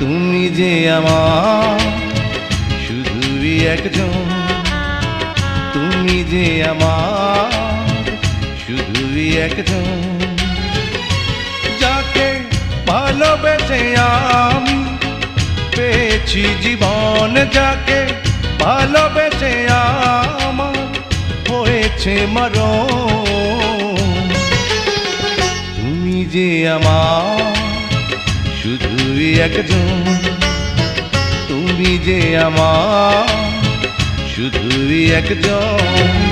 তুমি যে আমার শুধুই একজন, তুমি যে আমার শুধুই একজন, যাকে ভালোবেসে আমি পেয়েছি জীবন, যাকে ভালোবেসে আমার হয়েছে মরণ। তুমি যে আমার শুধুই একজন, তুমি যে আমার শুধুই একজন।